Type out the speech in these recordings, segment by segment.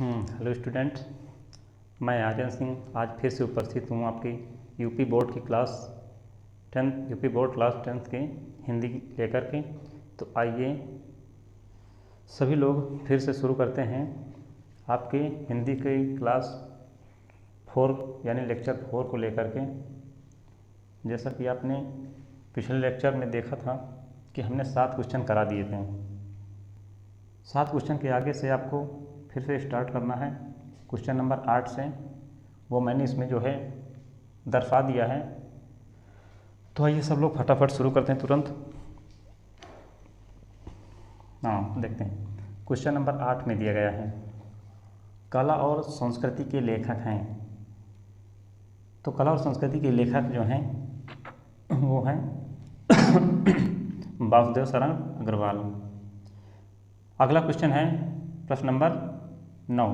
Hello student, मैं आर्यन सिंह आज फिर से उपस्थित हूँ आपकी यूपी बोर्ड की यूपी बोर्ड क्लास 10th की हिंदी लेकर के। तो आइए सभी लोग फिर से शुरू करते हैं आपकी हिंदी की क्लास 4 यानी लेक्चर 4 को लेकर के। जैसा कि आपने पिछले लेक्चर में देखा था कि हमने 7 क्वेश्चन करा दिए थे। 7 क्वेश्चन के आगे से आपको फिर से स्टार्ट करना है क्वेश्चन नंबर 8 से। वो मैंने इसमें जो है दर्शा दिया है। तो आइए सब लोग फटाफट शुरू करते हैं तुरंत। देखते हैं क्वेश्चन नंबर 8 में दिया गया है कला और संस्कृति के लेखक हैं। तो कला और संस्कृति के लेखक जो हैं वो हैं वासुदेव शरण अग्रवाल। अगला क्वेश्चन है प्रश्न नंबर 9।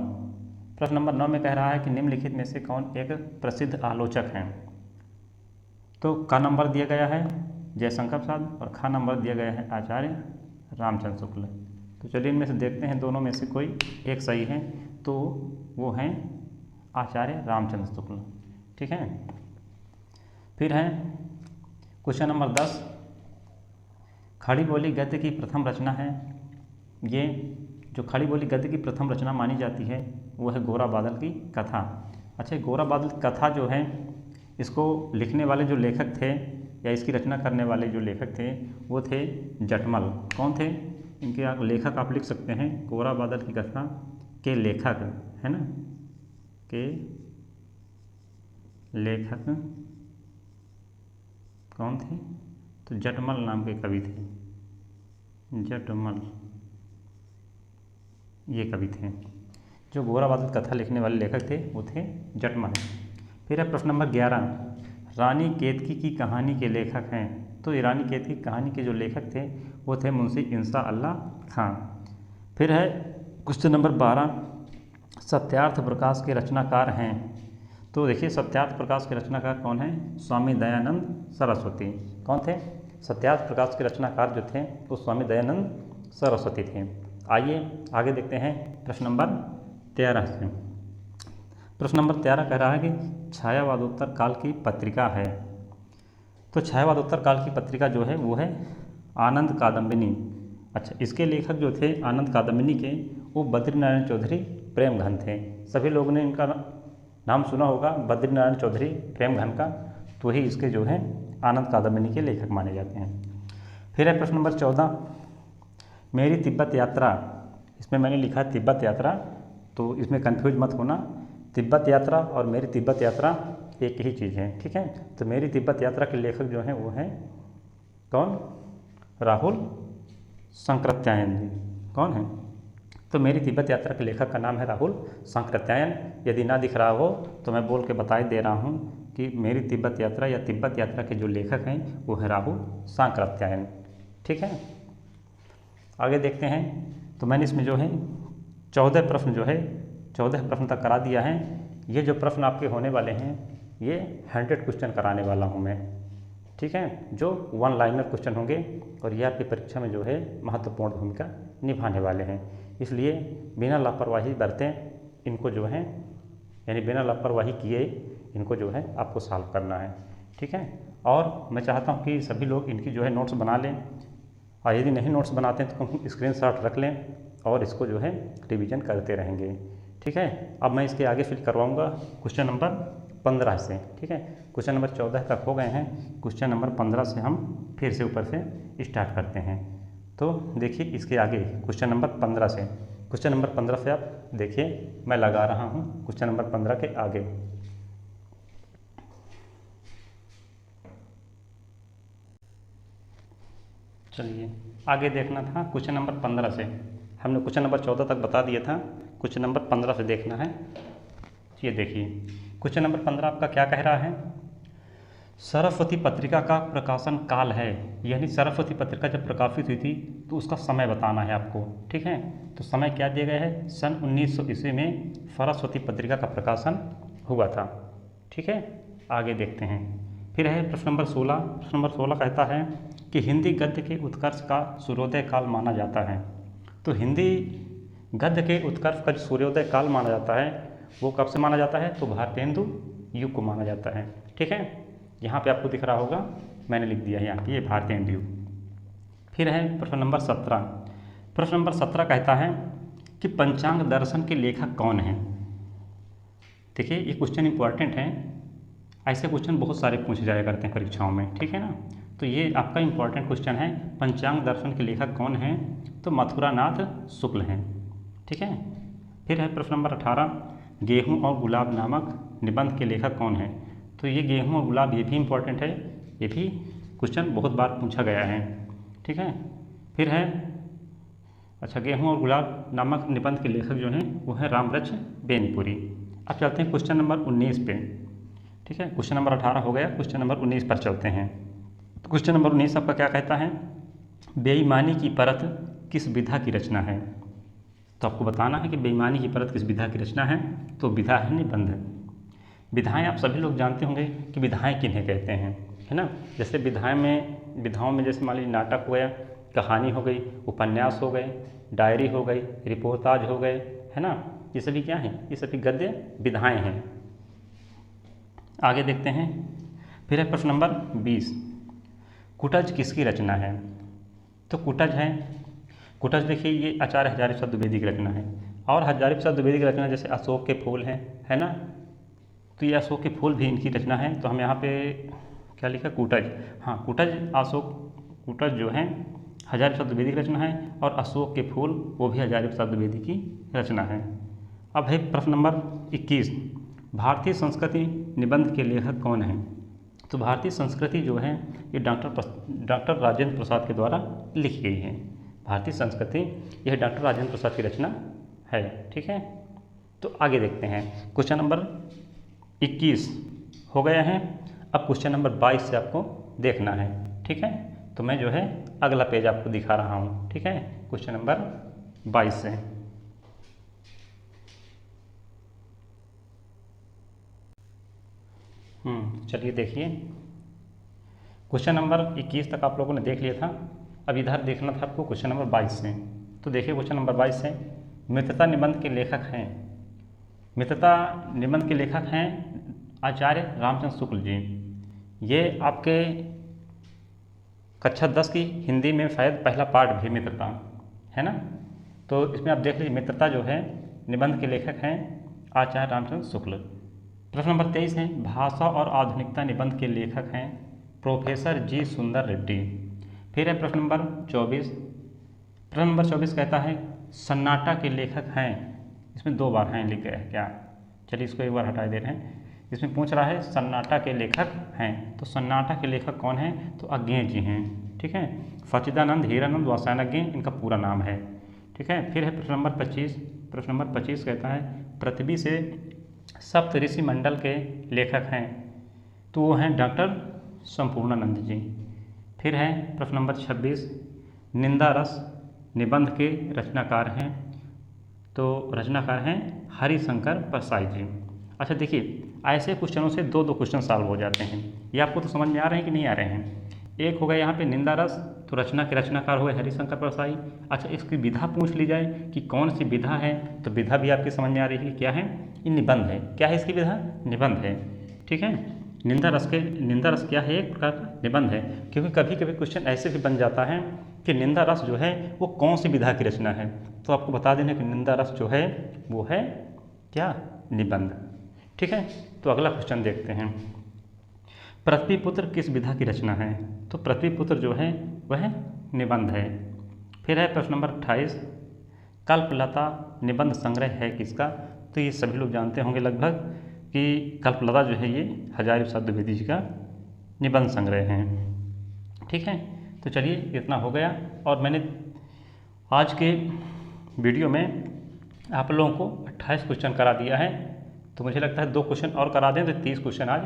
प्रश्न नंबर 9 में कह रहा है कि निम्नलिखित में से कौन एक प्रसिद्ध आलोचक हैं। तो का नंबर दिया गया है जयशंकर प्रसाद और खा नंबर दिया गया है आचार्य रामचंद्र शुक्ल। तो चलिए इनमें से देखते हैं दोनों में से कोई एक सही है। तो वो हैं आचार्य रामचंद्र शुक्ल। ठीक है। फिर है क्वेश्चन नंबर 10। खड़ी बोली गद्य की प्रथम रचना है। ये जो खड़ी बोली गद्य की प्रथम रचना मानी जाती है वो है गोरा बादल की कथा। अच्छा, गोरा बादल की कथा जो है इसको लिखने वाले जो लेखक थे या इसकी रचना करने वाले जो लेखक थे वो थे जटमल। कौन थे? इनके लेखक आप लिख सकते हैं गोरा बादल की कथा के लेखक, है ना, के लेखक कौन थे? तो जटमल नाम के कवि थे। जटमल ये कवि थे। जो गोरा बादल कथा लिखने वाले लेखक थे वो थे जटमल। फिर है प्रश्न नंबर 11। रानी केतकी की कहानी के लेखक हैं। तो ये रानी केतकी की कहानी के जो लेखक थे वो थे मुंशी इंसा अल्लाह खां। फिर है क्वेश्चन नंबर 12। सत्यार्थ प्रकाश के रचनाकार हैं। तो देखिए सत्यार्थ प्रकाश के रचनाकार कौन है? स्वामी दयानंद सरस्वती। कौन थे? सत्यार्थ प्रकाश के रचनाकार जो थे वो स्वामी दयानंद सरस्वती थे। आइए आगे देखते हैं प्रश्न नंबर 13 से। प्रश्न नंबर 13 कह रहा है कि छायावादोत्तर काल की पत्रिका है। तो छायावादोत्तर काल की पत्रिका जो है वो है आनंद कादम्बिनी। अच्छा, इसके लेखक जो थे आनंद कादम्बिनी के वो बद्रीनारायण चौधरी प्रेमघन थे। सभी लोगों ने इनका नाम सुना होगा, बद्रीनारायण चौधरी प्रेमघन का। तो ही इसके जो है आनंद कादम्बिनी के लेखक माने जाते हैं। फिर है प्रश्न नंबर 14। मेरी तिब्बत यात्रा। इसमें मैंने लिखा है तिब्बत यात्रा, तो इसमें कंफ्यूज मत होना। तिब्बत यात्रा और मेरी तिब्बत यात्रा एक ही चीज़ है। ठीक है। तो मेरी तिब्बत यात्रा के लेखक जो हैं वो हैं कौन? राहुल सांकृत्यायन जी। कौन है? तो मेरी तिब्बत यात्रा के लेखक का नाम है राहुल सांकृत्यायन। यदि ना दिख रहा हो तो मैं बोल के बता दे रहा हूँ कि मेरी तिब्बत यात्रा या तिब्बत यात्रा के जो लेखक हैं वो है राहुल सांकृत्यायन। ठीक है। आगे देखते हैं। तो मैंने इसमें जो है 14 प्रश्न जो है 14 प्रश्न तक करा दिया है। ये जो प्रश्न आपके होने वाले हैं ये 100 क्वेश्चन कराने वाला हूँ मैं। ठीक है। जो 1 लाइनर क्वेश्चन होंगे और ये आपकी परीक्षा में जो है महत्वपूर्ण भूमिका निभाने वाले हैं। इसलिए बिना लापरवाही बरतें इनको जो है यानी बिना लापरवाही किए इनको जो है आपको सॉल्व करना है। ठीक है। और मैं चाहता हूँ कि सभी लोग इनकी जो है नोट्स बना लें, और यदि नहीं नोट्स बनाते हैं तो स्क्रीनशॉट रख लें और इसको जो है रिवीजन करते रहेंगे। ठीक है। अब मैं इसके आगे फिर करवाऊँगा क्वेश्चन नंबर 15 से। ठीक है। क्वेश्चन नंबर 14 तक हो गए हैं। क्वेश्चन नंबर 15 से हम फिर से ऊपर से स्टार्ट करते हैं। तो देखिए इसके आगे क्वेश्चन नंबर 15 से। क्वेश्चन नंबर 15 से आप देखिए मैं लगा रहा हूँ क्वेश्चन नंबर 15 के आगे। चलिए आगे देखना था क्वेश्चन नंबर 15 से। हमने क्वेश्चन नंबर 14 तक बता दिया था, क्वेश्चन नंबर 15 से देखना है। ये देखिए क्वेश्चन नंबर 15 आपका क्या कह रहा है? सरस्वती पत्रिका का प्रकाशन काल है, यानी सरस्वती पत्रिका जब प्रकाशित हुई थी तो उसका समय बताना है आपको। ठीक है। तो समय क्या दिया गया है? सन 1900 ईस्वी में सरस्वती पत्रिका का प्रकाशन हुआ था। ठीक है। आगे देखते हैं। फिर है प्रश्न नंबर 16। प्रश्न नंबर 16 कहता है कि हिंदी गद्य के उत्कर्ष का सूर्योदय काल माना जाता है। तो हिंदी गद्य के उत्कर्ष का जो सूर्योदय काल माना जाता है वो कब से माना जाता है, तो भारतेंदु युग को माना जाता है। ठीक है, यहाँ पे आपको दिख रहा होगा, मैंने लिख दिया है यहाँ पे, ये भारतेंदु युग। फिर है प्रश्न नंबर 17। प्रश्न नंबर 17 कहता है कि पंचांग दर्शन के लेखक कौन हैं। देखिए ये क्वेश्चन इंपॉर्टेंट है, ऐसे क्वेश्चन बहुत सारे पूछे जाया करते हैं परीक्षाओं में, ठीक है ना। तो ये आपका इंपॉर्टेंट क्वेश्चन है, पंचांग दर्शन के लेखक कौन हैं, तो मथुरानाथ शुक्ल हैं। ठीक है, फिर है प्रश्न नंबर 18, गेहूँ और गुलाब नामक निबंध के लेखक कौन हैं। तो ये गेहूँ और गुलाब ये भी इंपॉर्टेंट है, ये भी क्वेश्चन बहुत बार पूछा गया है। ठीक है, फिर है अच्छा, गेहूँ और गुलाब नामक निबंध के लेखक जो हैं वो हैं रामरच बेनीपुरी। अब चलते हैं क्वेश्चन नंबर 19 पे। ठीक है, क्वेश्चन नंबर 18 हो गया, क्वेश्चन नंबर 19 पर चलते हैं। तो क्वेश्चन नंबर 19 आपका क्या कहता है, बेईमानी की परत किस विधा की रचना है। तो आपको बताना है कि बेईमानी की परत किस विधा की रचना है, तो विधा है निबंध। विधाएं आप सभी लोग जानते होंगे कि विधाएं किन्हें कहते हैं, है ना। जैसे विधाओं में जैसे मान लीजिए नाटक हो गया, कहानी हो गई, उपन्यास हो गए, डायरी हो गई, रिपोर्टाज हो गए, है ना। ये सभी क्या हैं, ये सभी गद्य विधाएं हैं। आगे देखते हैं, फिर है प्रश्न नंबर 20, कुटज किसकी रचना है। तो कुटज है, कुटज देखिए ये आचार्य हजारी प्रसाद द्विवेदी की रचना है। और हजारी प्रसाद द्विवेदी की रचना जैसे अशोक के फूल हैं, है ना, तो ये अशोक के फूल भी इनकी रचना है। तो हम यहाँ पे क्या लिखा, कुटज। हाँ, कुटज जो है हजारी प्रसाद द्विवेदी की रचना है, और अशोक के फूल वो भी हजारी प्रसाद द्विवेदी की रचना है। अब है प्रश्न नंबर 21, भारतीय संस्कृति निबंध के लेखक कौन हैं। तो भारतीय संस्कृति जो है ये डॉक्टर राजेंद्र प्रसाद के द्वारा लिखी गई है। भारतीय संस्कृति यह डॉक्टर राजेंद्र प्रसाद की रचना है। ठीक है, तो आगे देखते हैं, क्वेश्चन नंबर 21 हो गया है। अब क्वेश्चन नंबर 22 से आपको देखना है। ठीक है, तो मैं जो है अगला पेज आपको दिखा रहा हूँ। ठीक है, क्वेश्चन नंबर 22 से चलिए देखिए, क्वेश्चन नंबर 21 तक आप लोगों ने देख लिया था। अब इधर देखना था आपको क्वेश्चन नंबर 22 से। तो देखिए क्वेश्चन नंबर 22 से, मित्रता निबंध के लेखक हैं, मित्रता निबंध के लेखक हैं आचार्य रामचंद्र शुक्ल जी। ये आपके कक्षा 10 की हिंदी में शायद पहला पार्ट भी मित्रता, है ना। तो इसमें आप देख लीजिए, मित्रता जो है निबंध के लेखक हैं आचार्य रामचंद्र शुक्ल। प्रश्न नंबर 23 है, भाषा और आधुनिकता निबंध के लेखक हैं प्रोफेसर जी सुंदर रेड्डी। फिर है प्रश्न नंबर 24। प्रश्न नंबर 24 कहता है सन्नाटा के लेखक हैं, इसमें 2 बार हैं लिख गया है क्या, चलिए इसको एक बार हटा दे रहे हैं। इसमें पूछ रहा है सन्नाटा के लेखक हैं, तो सन्नाटा के लेखक कौन हैं, तो अज्ञेय जी हैं। ठीक है, सच्चिदानंद हीरानंद वात्स्यायन इनका पूरा नाम है। ठीक है, फिर है प्रश्न नंबर 25। प्रश्न नंबर 25 कहता है पृथ्वी से सप्त ऋषि मंडल के लेखक हैं, तो वो हैं डॉक्टर संपूर्णानंद जी। फिर है प्रश्न नंबर 26, निंदा रस निबंध के रचनाकार हैं, तो रचनाकार हैं हरिशंकर परसाई जी। अच्छा देखिए, ऐसे क्वेश्चनों से 2 क्वेश्चन सॉल्व हो जाते हैं। ये आपको तो समझ में आ रहे हैं कि नहीं आ रहे हैं। एक हो गया यहाँ पे निंदा रस, तो रचना के रचनाकार हुए हरिशंकर परसाई। अच्छा, इसकी विधा पूछ ली जाए कि कौन सी विधा है, तो विधा भी आपकी समझ में आ रही है कि क्या है, ये निबंध है। क्या है इसकी विधा, निबंध है। ठीक है, निंदा रस क्या है, एक प्रकार का निबंध है। क्योंकि कभी कभी क्वेश्चन ऐसे भी बन जाता है कि निंदा रस जो है वो कौन सी विधा की रचना है, तो आपको बता देना कि निंदा रस जो है वो है क्या, निबंध। ठीक है, तो अगला क्वेश्चन देखते हैं, पृथ्वीपुत्र किस विधा की रचना है, तो पृथ्वीपुत्र जो है वह निबंध है। फिर है प्रश्न नंबर 28, कल्पलता निबंध संग्रह है किसका, तो ये सभी लोग जानते होंगे लगभग कि कल्पलता जो है ये हजारी प्रसाद द्विवेदी जी का निबंध संग्रह है। ठीक है, तो चलिए इतना हो गया, और मैंने आज के वीडियो में आप लोगों को 28 क्वेश्चन करा दिया है। तो मुझे लगता है 2 क्वेश्चन और करा दें तो 30 क्वेश्चन आज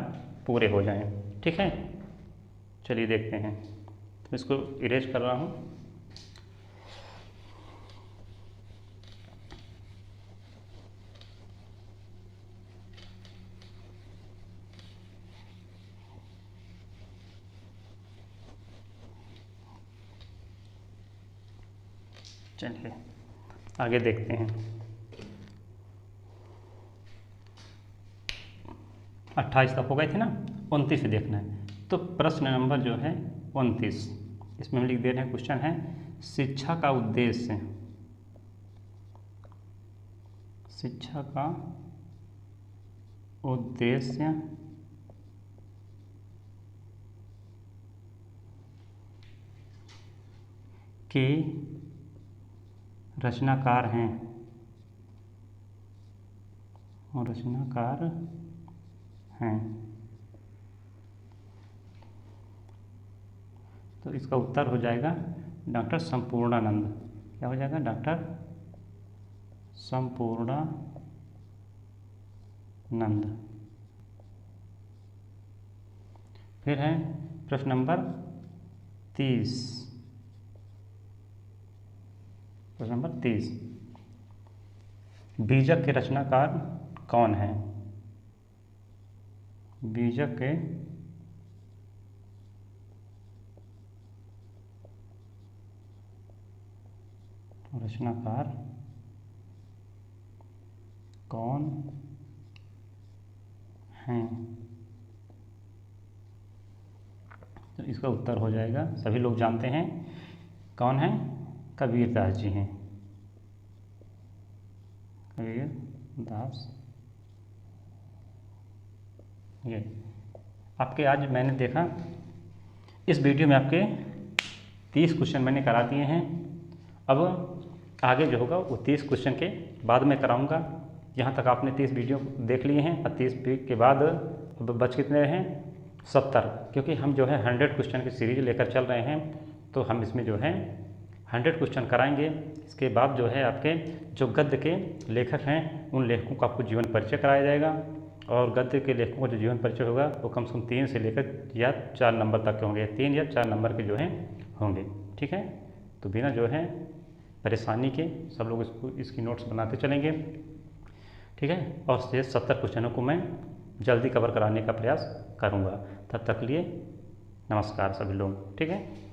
पूरे हो जाएं। ठीक है, चलिए देखते हैं, तो इसको इरेज कर रहा हूँ। चलिए आगे देखते हैं। 28 तक हो गए थे ना, 29 देखना है। तो प्रश्न नंबर जो है 29, इसमें हम लिख दे रहे हैं, क्वेश्चन है शिक्षा का उद्देश्य, शिक्षा का उद्देश्य के रचनाकार हैं, और रचनाकार हैं। तो इसका उत्तर हो जाएगा डॉक्टर संपूर्णानंद। क्या हो जाएगा? डॉक्टर संपूर्णानंद। फिर है प्रश्न नंबर 30। प्रश्न नंबर 30, बीजक के रचनाकार कौन है? बीजक के रचनाकार कौन हैं? तो इसका उत्तर हो जाएगा, सभी लोग जानते हैं कौन है, कबीरदास जी हैं। कबीरदास। ये आपके आज मैंने देखा इस वीडियो में आपके 30 क्वेश्चन मैंने करा दिए हैं। अब आगे जो होगा वो 30 क्वेश्चन के बाद में कराऊंगा। यहाँ तक आपने 30 वीडियो देख लिए हैं, और 30 के बाद अब बच कितने हैं? 70, क्योंकि हम जो है 100 क्वेश्चन की सीरीज लेकर चल रहे हैं। तो हम इसमें जो है 100 क्वेश्चन कराएंगे। इसके बाद जो है आपके जो गद्य के लेखक हैं उन लेखकों का आपको जीवन परिचय कराया जाएगा, और गद्य के लेखकों का जो जीवन परिचय होगा वो कम से कम 3 से लेकर या 4 नंबर तक के होंगे, 3 या 4 नंबर के जो हैं होंगे। ठीक है, तो बिना जो है परेशानी के सब लोग इसकी नोट्स बनाते चलेंगे। ठीक है, और शेष 70 क्वेश्चनों को मैं जल्दी कवर कराने का प्रयास करूँगा। तब तक लिए नमस्कार सभी लोग। ठीक है।